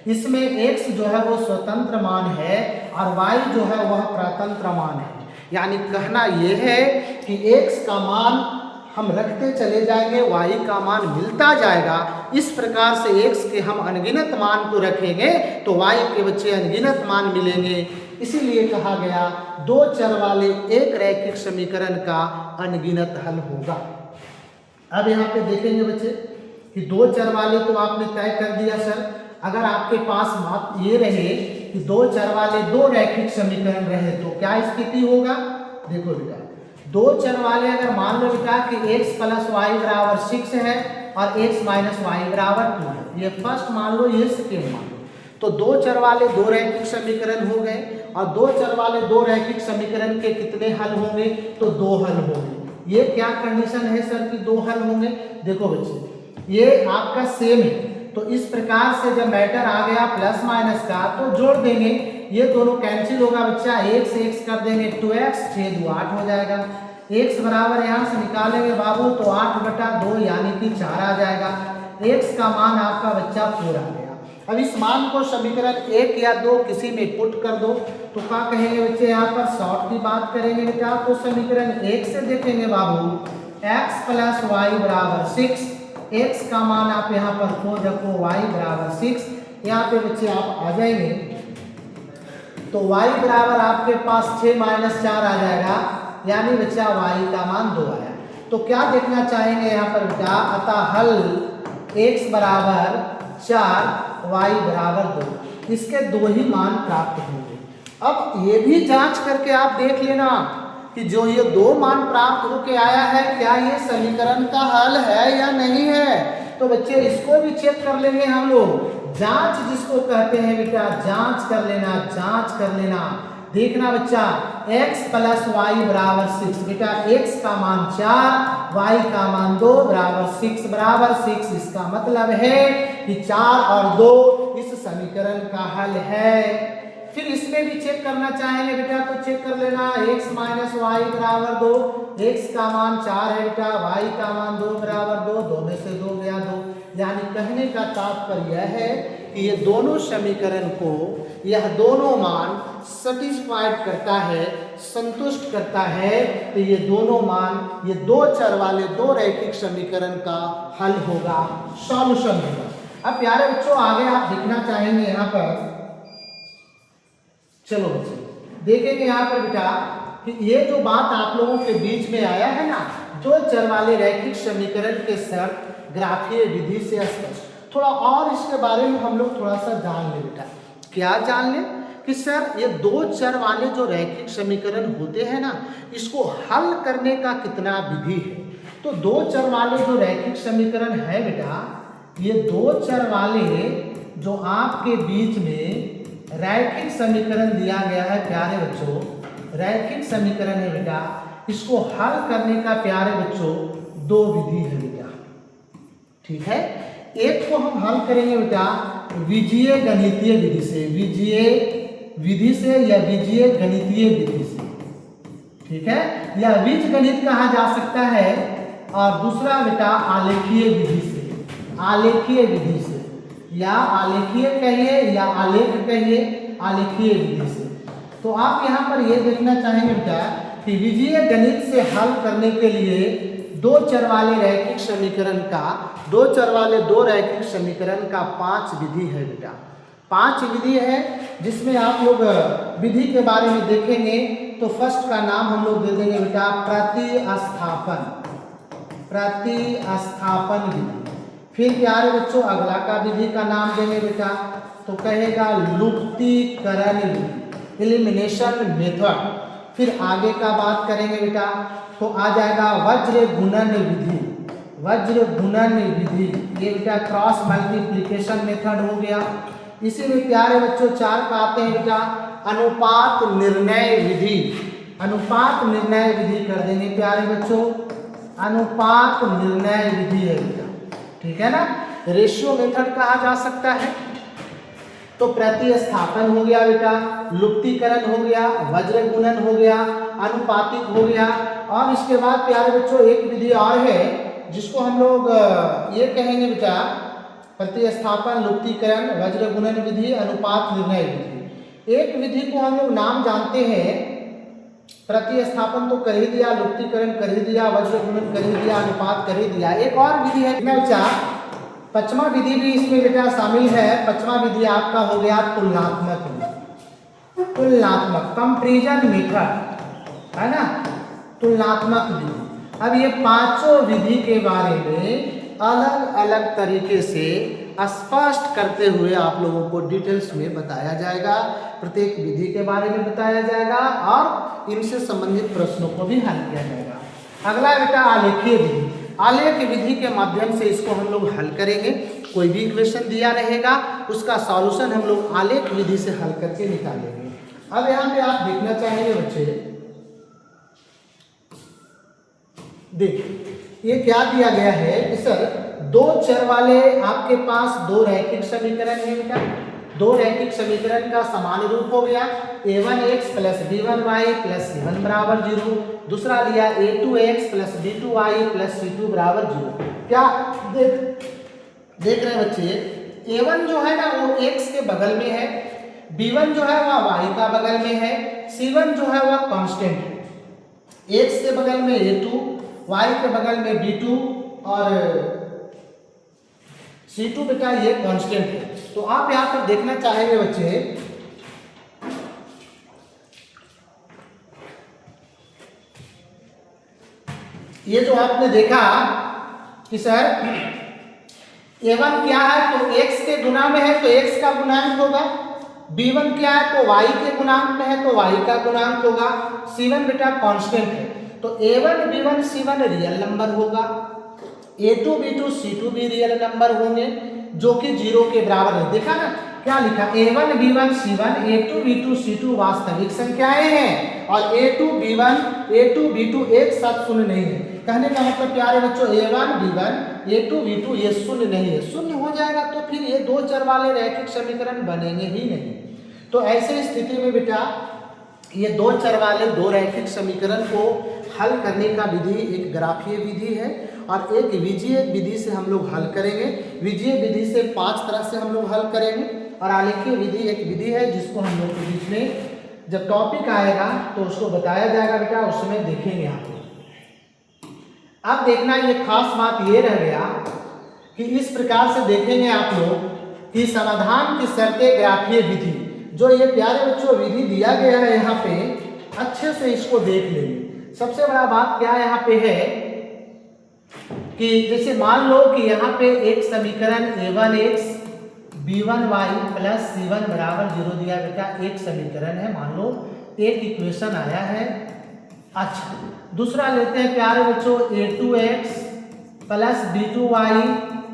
इसमें x जो है वो स्वतंत्र मान है और y जो है वह प्रतंत्र मान है। यानी कहना यह है कि x का मान हम रखते चले जाएंगे, y का मान मिलता जाएगा। इस प्रकार से x के हम अनगिनत मान को रखेंगे तो y के बच्चे अनगिनत मान मिलेंगे। इसीलिए कहा गया दो चर वाले एक रैखिक समीकरण का अनगिनत हल होगा। अब यहाँ पे देखेंगे बच्चे कि दो चर वाले तो आपने तय कर दिया सर। अगर आपके पास बात ये रहे कि दो चर वाले दो रैखिक समीकरण रहे तो क्या स्थिति होगा। देखो बेटा दो चर वाले अगर मान लो बेटा कि x प्लस वाई बराबर 6 है और x माइनस वाई बराबर 2 है, ये फर्स्ट मान लो, ये सेकेंड मान लो, तो दो चर वाले दो रैखिक समीकरण हो गए। और दो चर वाले दो रैखिक समीकरण के कितने हल होंगे, तो दो हल होंगे। ये क्या कंडीशन है सर कि दो हल होंगे। देखो बच्चे ये आपका सेम है, तो इस प्रकार से जब मैटर आ गया प्लस माइनस का तो जोड़ देंगे, ये दोनों कैंसिल होगा बच्चा, एक से x कर देंगे 2x, 6 2 8 हो जाएगा। x बराबर यहाँ से निकालेंगे बाबू तो 8/2 यानी कि 4 आ जाएगा। x का मान आपका बच्चा 4 आ गया। अब इस मान को समीकरण 1 या 2 किसी में पुट कर दो तो क्या कहेंगे बच्चे, यहाँ पर शॉर्ट की बात करेंगे बेटा तो समीकरण 1 से देखेंगे बाबू x प्लस वाई बराबर 6, x का मान आप यहाँ पर 4 रखो, y बराबर 6, यहाँ पे बच्चे आप आ जाएंगे तो y बराबर आपके पास 6 माइनस 4 आ जाएगा, यानी बच्चा y का मान 2 आया। तो क्या देखना चाहेंगे यहाँ पर बेटा, अतः हल x बराबर 4 y बराबर 2, इसके दो ही मान प्राप्त होंगे। अब ये भी जांच करके आप देख लेना कि जो ये दो मान प्राप्त होके आया है क्या ये समीकरण का हल है या नहीं है। तो बच्चे इसको भी चेक कर लेंगे हम लोग, जांच जिसको कहते हैं बेटा, जांच कर लेना, जांच कर लेना। देखना बच्चा x प्लस वाई बराबर 6, बेटा x का मान 4, y का मान 2 बराबर 6 बराबर 6। इसका मतलब है कि 4 और 2 इस समीकरण का हल है। फिर इसमें भी चेक करना चाहेंगे बेटा तो चेक कर लेना, x माइनस वाई बराबर 2, x का मान 4 है बेटा, y का मान 2 बराबर 2, 2 में से 2 गया 2। यानी कहने का तात्पर्य यह है कि ये दोनों समीकरण को यह दोनों मान सेटिस्फाइड करता है, संतुष्ट करता है। तो ये दोनों मान, ये दो चर वाले दो रैखिक समीकरण का हल होगा, सॉल्यूशन होगा। अब प्यारे बच्चों आगे आप देखना चाहेंगे यहाँ पर, चलो बच्चों देखेंगे यहाँ पर बेटा कि ये जो बात आप लोगों के बीच में आया है ना, दो चर वाले रैखिक समीकरण के शर्त ग्राफीय विधि से स्पष्ट। थोड़ा और इसके बारे में हम लोग थोड़ा सा जान ले बेटा। क्या जान ले कि सर ये दो चर वाले जो रैखिक समीकरण होते हैं ना, इसको हल करने का कितना विधि है। तो दो चर वाले जो रैखिक समीकरण है बेटा, ये दो चर वाले जो आपके बीच में रैखिक समीकरण दिया गया है प्यारे बच्चों, रैखिक समीकरण है बेटा, इसको हल करने का प्यारे बच्चों दो विधि है बेटा। ठीक है, एक को हम हल करेंगे बेटा बीजीय गणितीय विधि से, बीजीय विधि से या बीजीय गणितीय विधि से। ठीक है, या बीज गणित कहा जा सकता है, और दूसरा बेटा आलेखीय विधि से, आलेखीय विधि से, या आलेखीय कहिए या आलेख कहिए, आलेखीय विधि से। तो आप यहाँ पर ये देखना चाहेंगे बेटा कि बीजीय गणित से हल करने के लिए दो चर वाले रैखिक समीकरण का, दो चर वाले दो रैखिक समीकरण का 5 विधि है बेटा। 5 विधि है, जिसमें आप लोग विधि के बारे में देखेंगे तो फर्स्ट का नाम हम लोग दे देंगे बेटा प्रतिस्थापन, प्रतिस्थापन विधि। फिर प्यारे बच्चों अगला का विधि का नाम देंगे बेटा तो कहेगा लुप्तीकरण विधि, एलिमिनेशन मेथड। फिर आगे का बात करेंगे बेटा तो आ जाएगा वज्र गुणन विधि, वज्र गुणन विधि, ये बेटा क्रॉस मल्टीप्लिकेशन मेथड हो गया। इसी में प्यारे बच्चों 4 का आते हैं बेटा अनुपात निर्णय विधि, अनुपात निर्णय विधि कर देंगे प्यारे बच्चों, अनुपात निर्णय विधि है बेटा। ठीक है ना, रेशियो मेथड कहा जा सकता है। तो प्रतिस्थापन हो गया बेटा, लुप्तीकरण हो गया, वज्र गुणन हो गया, अनुपातिक हो गया। और इसके बाद प्यारे बच्चों एक विधि और है जिसको हम लोग ये कहेंगे बेटा प्रतिस्थापन, लुप्तीकरण, वज्र गुणन विधि, अनुपात निर्णय विधि। एक विधि को हम लोग नाम जानते हैं, प्रतिस्थापन तो कर ही दिया, लुप्तीकरण कर ही दिया, वज्र गुणन कर ही दिया, अनुपात कर ही दिया। एक और विधि है बेटा, पांचवा विधि भी इसमें बेटा शामिल है। पांचवा विधि आपका हो गया तुलनात्मक विधि, तुलनात्मक कंपैरिजन मेथड है ना, तुलनात्मक विधि। अब ये पांचों विधि के बारे में अलग अलग तरीके से स्पष्ट करते हुए आप लोगों को डिटेल्स में बताया जाएगा, प्रत्येक विधि के बारे में बताया जाएगा और इनसे संबंधित प्रश्नों को भी हल किया जाएगा। अगला बेटा आलेखीय विधि, आलेख विधि के माध्यम से इसको हम लोग हल करेंगे। कोई भी इक्वेशन दिया रहेगा उसका सॉल्यूशन हम लोग आलेख विधि से हल करके निकालेंगे। अब यहाँ पे आप देखना चाहेंगे बच्चे, देखिए ये क्या दिया गया है कि सर दो चर वाले आपके पास दो रैखिक समीकरण है बेटा, दो रैखिक समीकरण का समान रूप हो गया a1x plus b1y plus c1 बराबर 0। दूसरा लिया a2x plus b2y plus c2 बराबर 0। क्या देख रहे हैं बच्चे, a1 जो है ना वो x के बगल में है, b1 जो है वह y का बगल में है, c1 जो है वह कांस्टेंट है। x के बगल में a2, y के बगल में b2 और c2 बेटा ये कांस्टेंट है। तो आप यहाँ पर देखना चाहेंगे बच्चे, ये जो आपने देखा कि सर a1 क्या है तो x के गुना में है तो x का गुणांक होगा, b1 क्या है तो y के गुणांक में है तो y का गुणांक होगा, c1 बेटा कांस्टेंट है तो a1 b1 c1 real number होगा, a2 b2 c2 भी रियल नंबर होंगे जो कि 0 के बराबर है। देखा ना क्या लिखा, A1 B1 C1 A2 B2 C2 वास्तविक संख्याएं हैं और A2 B1 एक साथ शून्य नहीं है। कहने का मतलब प्यारे बच्चों A1 B1 A2 B2 ये शून्य नहीं है। शून्य हो जाएगा तो फिर ये दो चर वाले रैखिक समीकरण बनेंगे ही नहीं। तो ऐसे स्थिति में बेटा ये दो चर वाले दो रैखिक समीकरण को हल करने का विधि एक ग्राफीय विधि है और एक बीजीय विधि से हम लोग हल करेंगे। बीजीय विधि से 5 तरह से हम लोग हल करेंगे और आलेखीय विधि एक विधि है जिसको हम लोग के बीच में जब टॉपिक आएगा तो उसको बताया जाएगा बेटा, उस समय देखेंगे आप लोग। अब देखना ये खास बात ये रह गया कि इस प्रकार से देखेंगे आप लोग कि समाधान की शर्तें ग्राफीय विधि, जो ये प्यारे बच्चों विधि दिया गया है यहाँ पे अच्छे से इसको देख लेंगे। सबसे बड़ा बात क्या यहाँ पे है कि जैसे मान लो कि यहाँ पे एक समीकरण A1x B1y प्लस C1 बराबर 0 दिया बेटा, एक समीकरण है, मान लो एक इक्वेशन आया है। अच्छा, दूसरा लेते हैं प्यारे बच्चों A2x plus B2y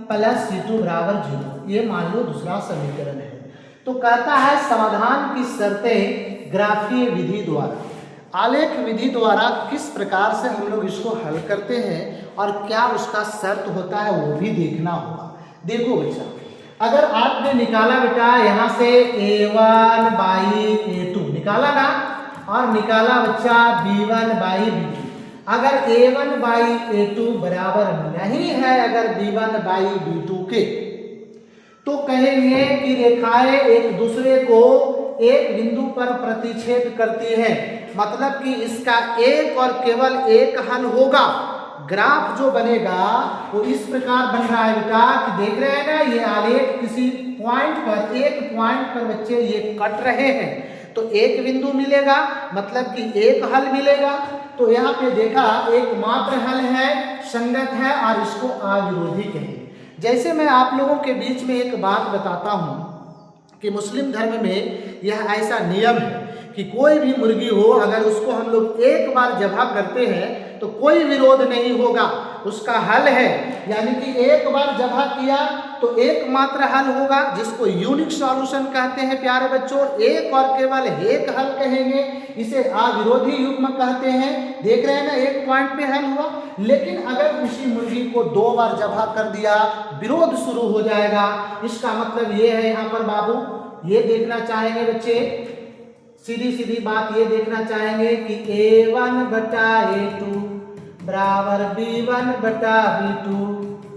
plus C2 बराबर 0, ये मान लो दूसरा समीकरण है। तो कहता है समाधान की शर्तें ग्राफीय विधि द्वारा, आलेख विधि द्वारा किस प्रकार से हम लोग इसको हल करते हैं और क्या उसका शर्त होता है वो भी देखना होगा। देखो बच्चा, अगर आपने निकाला बेटा यहाँ से A1 बाई A2 निकाला ना और निकाला बच्चा B1 बाई B2, अगर A1 बाई A2 बराबर नहीं है अगर B1 बाई B2 के, तो कहेंगे कि रेखाएं एक दूसरे को एक बिंदु पर प्रतिच्छेद करती हैं, मतलब कि इसका एक और केवल एक हल होगा। ग्राफ जो बनेगा वो इस प्रकार बन रहा है बेटा कि देख रहे हैं ना, ये आलेख किसी पॉइंट पर, एक पॉइंट पर बच्चे ये कट रहे हैं तो एक बिंदु मिलेगा, मतलब कि एक हल मिलेगा। तो यहाँ पे देखा एकमात्र हल है, संगत है और इसको अविरोधी कहेंगे। जैसे मैं आप लोगों के बीच में एक बात बताता हूँ कि मुस्लिम धर्म में यह ऐसा नियम है कि कोई भी मुर्गी हो अगर उसको हम लोग एक बार ज़बह करते हैं तो कोई विरोध नहीं होगा, उसका हल है। यानी कि एक बार ज़बह किया तो एकमात्र हल होगा, जिसको यूनिक सॉल्यूशन कहते हैं प्यारे बच्चों, एक और केवल एक हल कहेंगे, इसे अविरोधी युग्म कहते हैं। देख रहे हैं ना, एक पॉइंट पे हल हुआ। लेकिन अगर उसी मुर्गी को 2 बार ज़बह कर दिया, विरोध शुरू हो जाएगा। इसका मतलब ये है यहाँ पर बाबू, ये देखना चाहेंगे बच्चे, सीधी सीधी बात ये देखना चाहेंगे कि A1 बटा A2 बराबर B1 बटा B2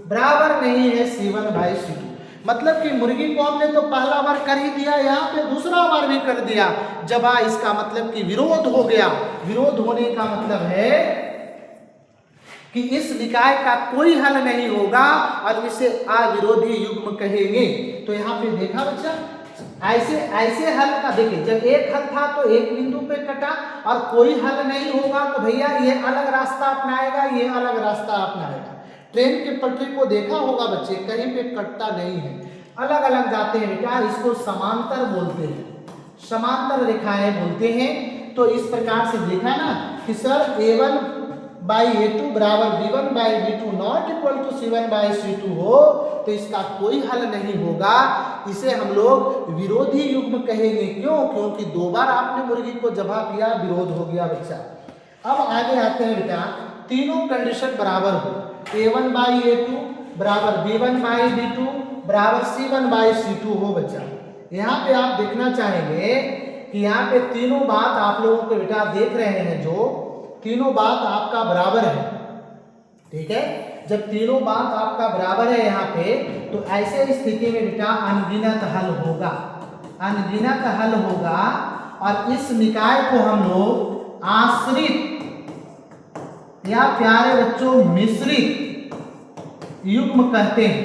बराबर नहीं है C1 बाई C2। मतलब कि मुर्गी को हमने तो पहला बार कर ही दिया, यहाँ पे दूसरा बार भी कर दिया जब इसका मतलब कि विरोध हो गया। विरोध होने का मतलब है कि इस निकाय का कोई हल नहीं होगा और इसे अविरोधी युग्म कहेंगे। तो यहाँ पे देखा बच्चा, ऐसे हल का देखिए, जब एक हल था तो एक बिंदु पे कटा और कोई हल नहीं होगा तो भैया ये अलग रास्ता अपनाएगा, ये अलग रास्ता अपनाएगा। ट्रेन के पटरी को देखा होगा बच्चे, कहीं पे कटता नहीं है, अलग अलग जाते हैं बेटा, इसको समांतर बोलते हैं, समांतर रेखाएं बोलते हैं। तो इस प्रकार से देखा ना कि सर A1 बाई A2 बराबर B1 by B2 not equal to C1 by C2 हो तो इसका कोई हल नहीं होगा, इसे हम लोग विरोधी युग्म कहेंगे। क्यों? क्योंकि 2 बार आपने मुर्गी को ज़बह किया, विरोध हो गया बच्चा। अब आगे आते हैं बेटा, तीनों कंडीशन बराबर हो, A1 बाई A2 बराबर B1 बाई B2 बराबर C1 बाई C2 हो बच्चा। यहाँ पे आप देखना चाहेंगे कि यहाँ पे तीनों बात आप लोगों के बेटा देख रहे हैं, जो तीनों बात आपका बराबर है, ठीक है। जब तीनों बात आपका बराबर है यहाँ पे, तो ऐसे स्थिति में बेटा अनगिनत हल होगा, अनगिनत हल होगा और इस निकाय को हम लोग आश्रित या प्यारे बच्चों मिश्रित युग्म कहते हैं।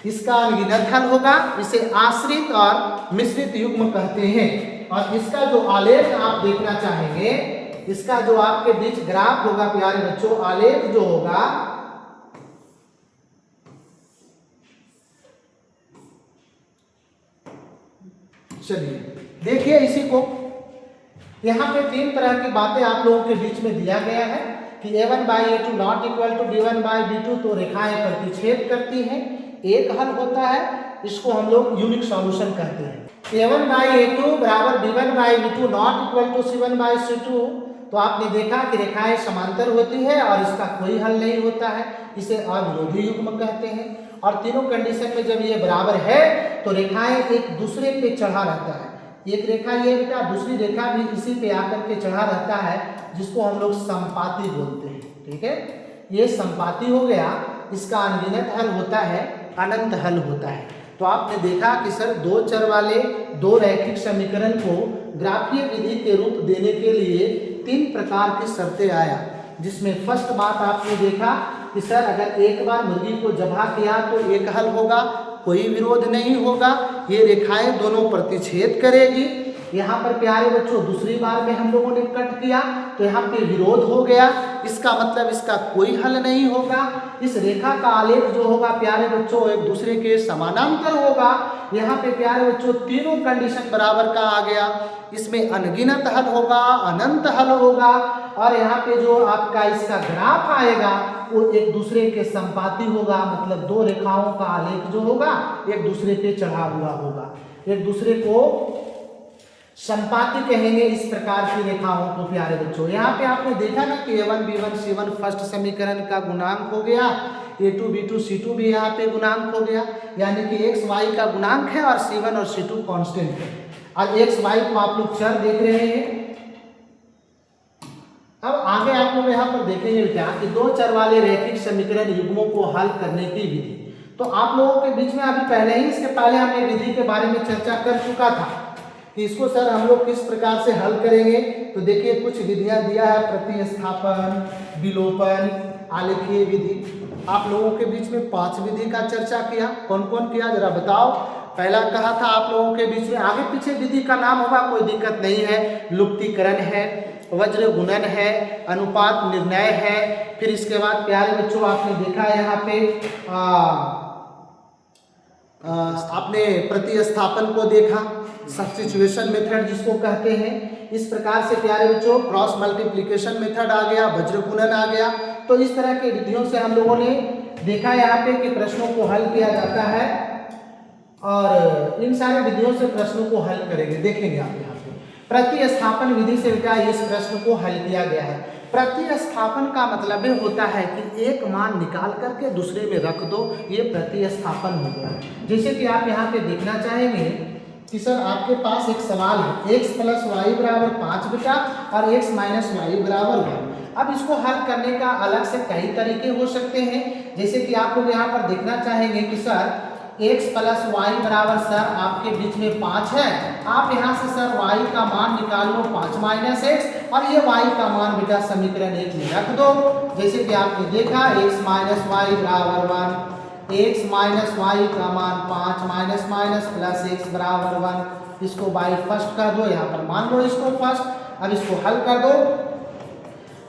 इसका अनगिनत हल होगा, इसे आश्रित और मिश्रित युग्म कहते हैं। और इसका जो आलेख आप देखना चाहेंगे, इसका जो आपके बीच ग्राफ होगा प्यारे बच्चों, आलेख जो होगा, चलिए देखिए इसी को। यहाँ पे 3 तरह की बातें आप लोगों के बीच में दिया गया है कि A1 by A2 not equal to B1 by B2, तो रेखाएं प्रतिच्छेद करती हैं। एक हल होता है, इसको हम लोग यूनिक सॉल्यूशन कहते हैं। a1/a2 बराबर b1/b2 not equal to c1/c2। तो आपने देखा कि रेखाएं समांतर होती है और इसका कोई हल नहीं होता है, इसे अविरोधी युग्म कहते हैं। और तीनों कंडीशन में जब ये बराबर है तो रेखाएं एक दूसरे पे चढ़ा रहता है। एक रेखा ये बेटा, दूसरी रेखा भी इसी पे आकर के चढ़ा रहता है, जिसको हम लोग संपाती बोलते हैं। ठीक है, ये संपाती हो गया। इसका अनगिनत हल होता है, अनंत हल होता है। तो आपने देखा कि सर दो चर वाले दो रैखिक समीकरण को ग्राफीय विधि के रूप देने के लिए 3 प्रकार की शर्तें आया, जिसमें फर्स्ट बात आपने देखा कि सर अगर एक बार मुर्गी को जबा किया तो एक हल होगा, कोई विरोध नहीं होगा, ये रेखाएं दोनों प्रतिच्छेद करेगी। यहाँ पर प्यारे बच्चों दूसरी बार में हम लोगों ने कट किया तो यहाँ पे विरोध हो गया, इसका मतलब इसका कोई हल नहीं होगा। इस रेखा का आलेख जो होगा प्यारे बच्चों एक दूसरे के समानांतर होगा। यहाँ पे प्यारे बच्चों तीनों कंडीशन बराबर का आ गया। इसमें अनगिनत हल होगा, अनंत हल होगा, और यहाँ पे जो आपका इसका ग्राफ आएगा वो एक दूसरे के संपाती होगा, मतलब दो रेखाओं का आलेख जो होगा एक दूसरे पे चढ़ा हुआ होगा, एक दूसरे को संपाती कहेंगे इस प्रकार की रेखाओं को। प्यारे बच्चों यहाँ पे आपने देखा ना कि a1 b1 c1 फर्स्ट समीकरण का गुणांक हो गया, a2 b2 c2 भी यहाँ पे गुणांक हो गया, यानी कि x y का गुणांक है और c1 और c2 कांस्टेंट है। और x y को आप लोग चर देख रहे हैं। अब आगे आप लोग यहाँ पर देखेंगे क्या कि दो चर वाले रैखिक समीकरण युग्मों को हल करने की विधि। तो आप लोगों के बीच में अभी पहले ही इसके पहले हमने विधि के बारे में चर्चा कर चुका था कि इसको सर हम लोग किस प्रकार से हल करेंगे। तो देखिए कुछ विधियां दिया है, प्रतिस्थापन, विलोपन, आलेखीय विधि। आप लोगों के बीच में 5 विधि का चर्चा किया। कौन कौन किया जरा बताओ। पहला कहा था आप लोगों के बीच में, आगे पीछे विधि का नाम होगा कोई दिक्कत नहीं है, लुप्तीकरण है, वज्र गुणन है, अनुपात निर्णय है। फिर इसके बाद प्यारे बच्चों आपने देखा यहाँ पे आपने प्रतिस्थापन को देखा, सब्स्टिट्यूशन मेथड जिसको कहते हैं। इस प्रकार से प्यारे बच्चों क्रॉस मल्टीप्लिकेशन मेथड आ गया, वज्र गुणन आ गया। तो इस तरह के विधियों से हम लोगों ने देखा यहाँ पे कि प्रश्नों को हल किया जाता है, और इन सारे विधियों से प्रश्नों को हल करेंगे। देखेंगे आप यहाँ पे प्रतिस्थापन विधि से बेटा इस प्रश्न को हल किया गया है। प्रतिस्थापन का मतलब ये होता है कि एक मान निकाल करके दूसरे में रख दो, ये प्रतिस्थापन हो गया। जैसे कि आप यहाँ पे देखना चाहेंगे कि सर आपके पास एक सवाल है, x + y = 5 बेटा और x - y = 1। अब इसको हल करने का अलग से कई तरीके हो सकते हैं। जैसे कि आप लोग यहाँ पर देखना चाहेंगे कि सर x + y = सर आपके बीच में 5 है। आप यहाँ से सर y का मान निकाल लो 5 - x, और ये y का मान बेटा समीकरण 1 में रख दो। जैसे कि आपने देखा x - y = 1, x - y का मान 5 - x = 1। इसको बाई फर्स्ट कर दो, यहाँ पर मान लो इसको फर्स्ट। अब इसको हल कर दो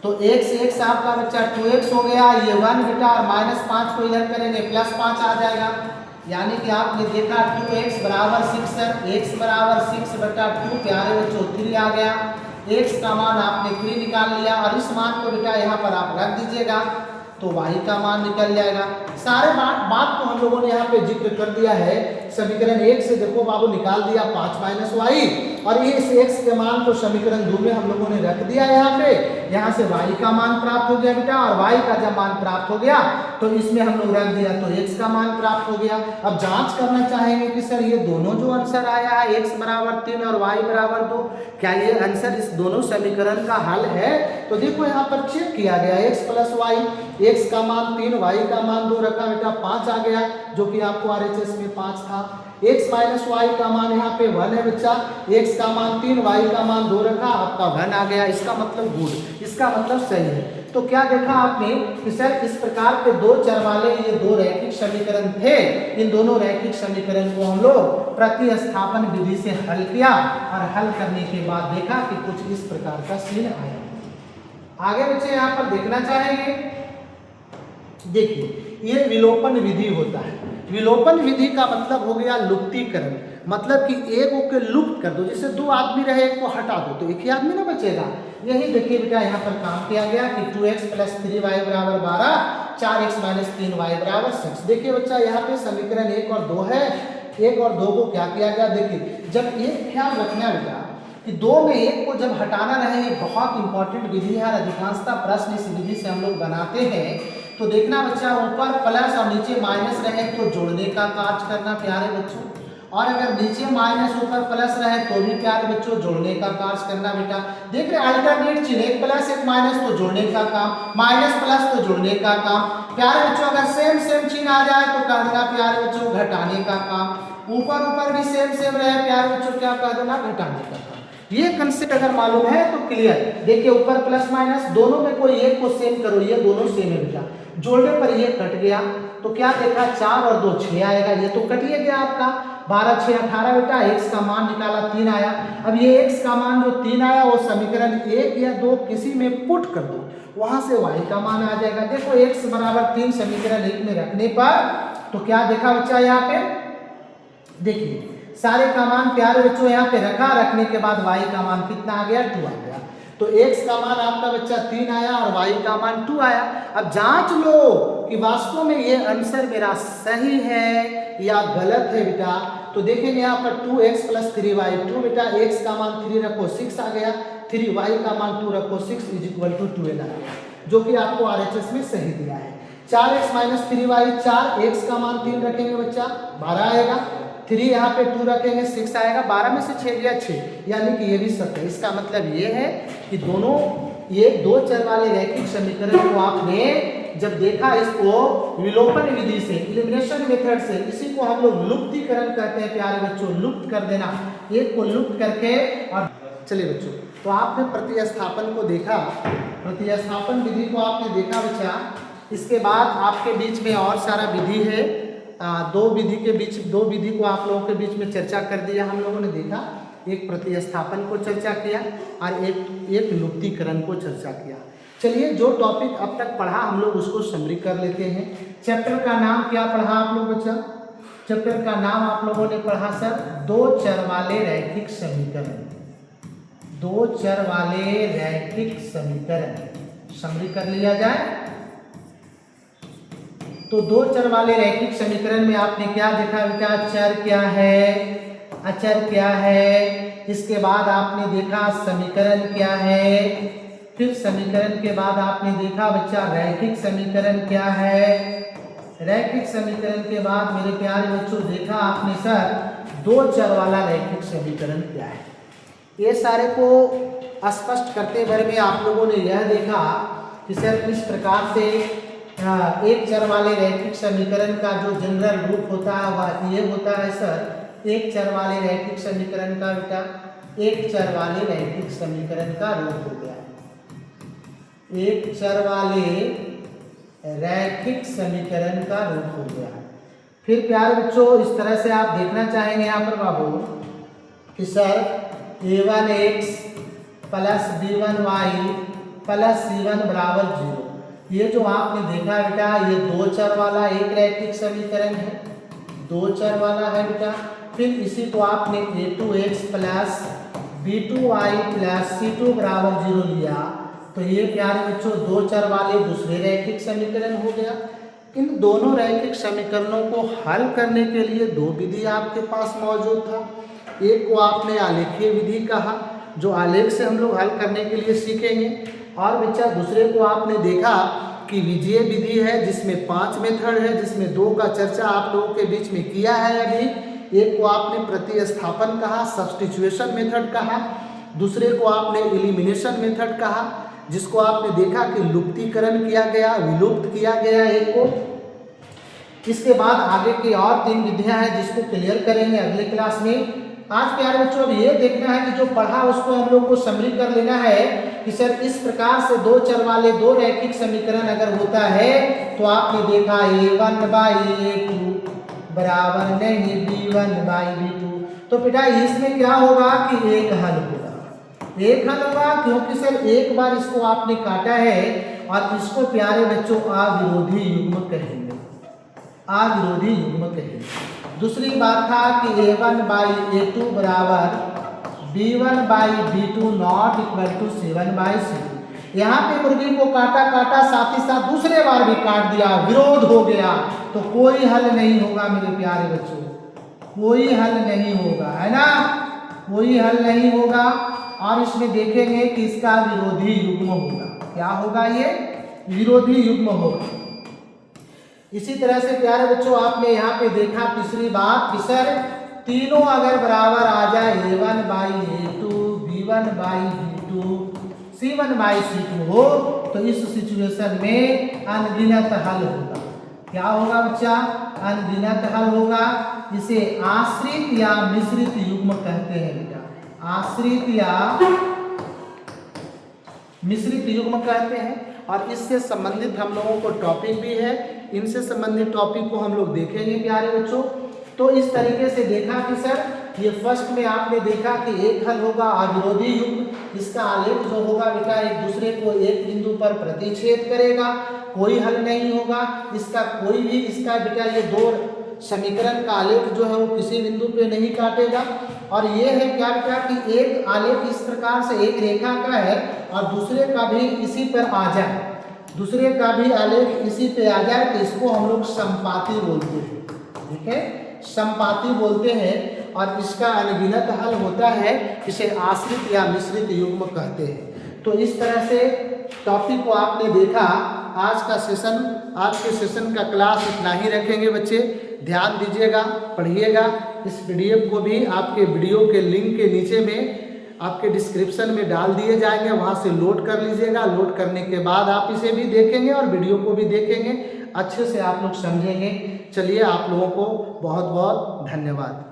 तो x आपका बच्चा 2x हो गया, ये 1 बेटा, और -5 को इधर करेंगे +5 आ जाएगा। यानी कि आपने देखा 2x = 6 है, x = 6/2 प्यारे बच्चों 3 आ गया। x का मान आपने 3 निकाल लिया, और इस मान को बेटा यहाँ पर आप रख दीजिएगा तो y का मान निकल जाएगा। सारे बात को हम लोगों ने यहाँ पे जिक्र कर दिया है। समीकरण 1 से देखो बाबू निकाल दिया 5 - y, और ये इस x के मान को समीकरण 2 में हम लोगों ने रख दिया यहाँ पे। यहाँ से y का मान प्राप्त हो गया बेटा, और y का जब मान प्राप्त हो गया तो इसमें हम लोग रख दिया तो x का मान प्राप्त हो गया। अब जांच करना चाहेंगे कि सर ये दोनों जो आंसर आया है x = 3 और y = 2, क्या ये आंसर इस दोनों समीकरण का हल है? तो देखो यहाँ पर चेक किया गया x + y, x का मान 3, y का मान 2 रखा बेटा 5 आ गया, जो कि आपको RHS में 5 था। x - y का मान यहाँ पे 1 है बच्चा, x का मान 3, y का मान 2 रखा, आपका 1 आ गया। इसका मतलब गुड, इसका मतलब सही है। तो क्या देखा आपने कि सर इस प्रकार के दो चर वाले ये दो रैखिक समीकरण थे। इन दोनों रैखिक समीकरण को हम लोग प्रतिस्थापन विधि से हल किया, और हल करने के बाद देखा कि कुछ इस प्रकार का सीन आया। आगे बच्चे यहाँ पर देखना चाहेंगे, देखिए ये विलोपन विधि होता है। विलोपन विधि का मतलब हो गया लुप्तीकरण, मतलब कि एक को लुप्त कर दो। जैसे 2 आदमी रहे, एक को हटा दो तो एक ही आदमी ना बचेगा। यही देखिए बेटा यहाँ पर काम किया गया कि 2x + 3y = 12, 4x minus 3y बराबर 6। देखिए बच्चा यहाँ पे समीकरण 1 और 2 है। 1 और 2 को क्या किया गया, देखिए जब एक ख्याल रखना बेटा कि 2 में 1 को जब हटाना रहे, ये बहुत इंपॉर्टेंट विधि है और अधिकांशतः प्रश्न इस विधि से हम लोग बनाते हैं। तो देखना बच्चा ऊपर प्लस और नीचे माइनस रहे तो जोड़ने का कार्य करना प्यारे बच्चों, और अगर नीचे माइनस ऊपर प्लस रहे तो भी प्यारे बच्चों जोड़ने का कार्य करना बेटा। देख रहे अल्टरनेट चिन्ह, एक प्लस एक माइनस तो जोड़ने का काम, माइनस प्लस तो जोड़ने का काम। प्यारे बच्चों अगर सेम सेम चिन्ह आ जाए तो कर देना प्यारे बच्चों घटाने का काम। ऊपर ऊपर भी सेम सेम रहे प्यारे बच्चों क्या कर देना घटाने का काम। ये कंसेप्ट अगर मालूम है तो क्लियर। देखिए ऊपर प्लस माइनस दोनों में कोई एक को सेम करो, ये दोनों सेम है बेटा, जोड़ने पर ये कट गया तो क्या देखा 4 और 2 6 आएगा, ये तो कट ही गया आपका 12 6 18 बेटा। x का मान निकाला 3 आया। अब ये x का मान जो 3 आया वो समीकरण 1 या 2 किसी में पुट कर दो, वहां से y का मान आ जाएगा। देखो x बराबर 3 समीकरण 1 में रखने पर तो क्या देखा बच्चा यहाँ पे, देखिए सारे का मान प्यारे बच्चों यहाँ पे रखा, रखने के बाद y का मान कितना आ गया 2 आ गया। तो x का मान आपका बच्चा 3 आया और y का मान 2 आया। अब जांच लो कि वास्तव में ये आंसर मेरा सही है या गलत है बेटा। तो देखेंगे यहाँ पर 2x प्लस 3y, 2 बेटा x का मान 3 रखो 6 आ गया, 3y का मान 2 रखो 6 इज इक्वल टू 12 आ गया, जो कि आपको RHS में सही दिया है। 4x माइनस 3y 4, x का मान 3 रखेंगे बच्चा 12 आएगा, 3 यहाँ पे 2 रखेंगे 6 आएगा, 12 में से 6 गया 6, यानी कि ये भी सत्य है। इसका मतलब ये है कि दोनों ये दो चर वाले रैखिक समीकरण को आपने जब देखा, इसको विलोपन विधि से, एलिमिनेशन मेथड से, इसी को हम लोग लुप्तीकरण कहते हैं प्यारे बच्चों, लुप्त कर देना, एक को लुप्त करके। और चलिए बच्चों, तो आपने प्रतिस्थापन को देखा, प्रतिस्थापन विधि को आपने देखा बच्चा। इसके बाद आपके बीच में और सारा विधि है, दो विधि को आप लोगों के बीच में चर्चा कर दिया हम लोगों ने देखा। एक प्रतिस्थापन को चर्चा किया और एक लुप्तीकरण को चर्चा किया। चलिए जो टॉपिक अब तक पढ़ा हम लोग उसको समरी कर लेते हैं। चैप्टर का नाम क्या पढ़ा आप लोग बच्चा? चैप्टर का नाम आप लोगों ने पढ़ा सर दो चर वाले रैखिक समीकरण, दो चर वाले रैखिक समीकरण। समरी कर लिया जाए तो दो चर वाले रैखिक समीकरण में आपने क्या देखा बेटा, चर क्या है, अचर क्या है, इसके बाद आपने देखा समीकरण क्या है, फिर समीकरण के बाद आपने देखा बच्चा रैखिक समीकरण क्या है, रैखिक समीकरण के बाद मेरे प्यारे बच्चों देखा आपने सर दो चर वाला रैखिक समीकरण क्या है। ये सारे को स्पष्ट करते भर में आप लोगों ने यह देखा कि सर किस प्रकार से एक चर वाले रैखिक समीकरण का जो जनरल रूप होता है वह ये होता है सर, एक चर वाले रैखिक समीकरण का बेटा, एक चर वाले रैखिक समीकरण का रूप हो गया, एक चर वाले रैखिक समीकरण का रूप हो गया। फिर प्यारे बच्चों इस तरह से आप देखना चाहेंगे यहाँ पर बाबू कि sir a1x plus b1y plus c1 बराबर 0। ये जो आपने देखा बेटा ये दो चर वाला एक रैखिक समीकरण है, दो चर वाला है बेटा। फिर इसी को आपने a2x plus b2y plus c2 बराबर 0 लिया तो ये प्यारे बच्चों दो चर वाले दूसरे रैखिक समीकरण हो गया। इन दोनों रैखिक समीकरणों को हल करने के लिए दो विधि आपके पास मौजूद था। एक को आपने आलेखीय विधि कहा जो आलेख से हम लोग हल करने के लिए सीखेंगे, और बच्चा दूसरे को आपने देखा कि विजयी विधि है जिसमें 5 मेथड है, जिसमें 2 का चर्चा आप लोगों के बीच में किया है अभी। एक को आपने प्रतिस्थापन कहा, सब्स्टिट्यूशन मेथड कहा, दूसरे को आपने एलिमिनेशन मेथड कहा जिसको आपने देखा कि लुप्तीकरण किया गया, विलुप्त किया गया एक को। इसके बाद आगे की और 3 विधियां हैं जिसको क्लियर करेंगे अगले क्लास में। आज प्यारे बच्चों अब ये देखना है कि जो पढ़ा उसको हम लोग को समरी कर लेना है कि सर इस प्रकार से दो चर वाले दो रैखिक समीकरण अगर होता है तो आपने देखा a1 बाई a2 बराबर नहीं b1 बाई b2, तो बेटा इसमें क्या होगा कि एक हल होगा, एक हल होगा क्योंकि सर एक बार इसको आपने काटा है और इसको प्यारे बच्चों अविरोधी युग्म कहेंगे, अविरोधी युग्म कहेंगे। दूसरी बात था कि a1 बाई a2 बराबर b1 by b2 not equal to c1 by c2। यहाँ पे मुर्गी को काटा काटा, साथ ही साथ दूसरे बार भी काट दिया, विरोध हो गया, तो कोई हल नहीं होगा मेरे प्यारे बच्चों, कोई हल नहीं होगा, है ना, कोई हल नहीं होगा। और इसमें देखेंगे कि इसका विरोधी युग्म होगा। क्या होगा? ये विरोधी युग्म होगा। इसी तरह से प्यारे बच्चों आपने यहाँ पे देखा तीसरी बात कि सर तीनों अगर बराबर आ जाए A1/A2, B1/B2, C1/C2 हो तो इस सिचुएशन में अनगिनत हल होगा। क्या होगा बच्चा? अनगिनत हल होगा। इसे आश्रित या मिश्रित युग्म कहते हैं बेटा, आश्रित या मिश्रित युग्म कहते हैं। और इससे संबंधित हम लोगों को टॉपिक भी है, इनसे संबंधित टॉपिक को हम लोग देखेंगे प्यारे बच्चों। तो इस तरीके से देखा कि सर ये फर्स्ट में आपने देखा कि एक हल होगा अविरोधी युग्म, इसका आलेख जो होगा बेटा एक दूसरे को एक बिंदु पर प्रतिच्छेद करेगा, कोई हल नहीं होगा इसका, कोई भी इसका बेटा ये दो समीकरण का आलेख जो है वो किसी बिंदु पे नहीं काटेगा। और ये है क्या बेटा कि एक आलेख इस प्रकार से एक रेखा का है और दूसरे का भी इसी पर आ जाए, दूसरे का भी आलेख इसी पे आ जाए तो इसको हम लोग संपाती बोलते हैं, ठीक है, संपाती बोलते हैं। और इसका अनगिनत हल होता है, इसे आश्रित या मिश्रित युग्म कहते हैं। तो इस तरह से टॉपिक को आपने देखा। आज का सेशन, आज के सेशन का क्लास इतना ही रखेंगे बच्चे, ध्यान दीजिएगा, पढ़िएगा। इस पीडीएफ को भी आपके वीडियो के लिंक के नीचे में आपके डिस्क्रिप्शन में डाल दिए जाएंगे, वहाँ से लोड कर लीजिएगा। लोड करने के बाद आप इसे भी देखेंगे और वीडियो को भी देखेंगे, अच्छे से आप लोग समझेंगे। चलिए आप लोगों को बहुत बहुत धन्यवाद।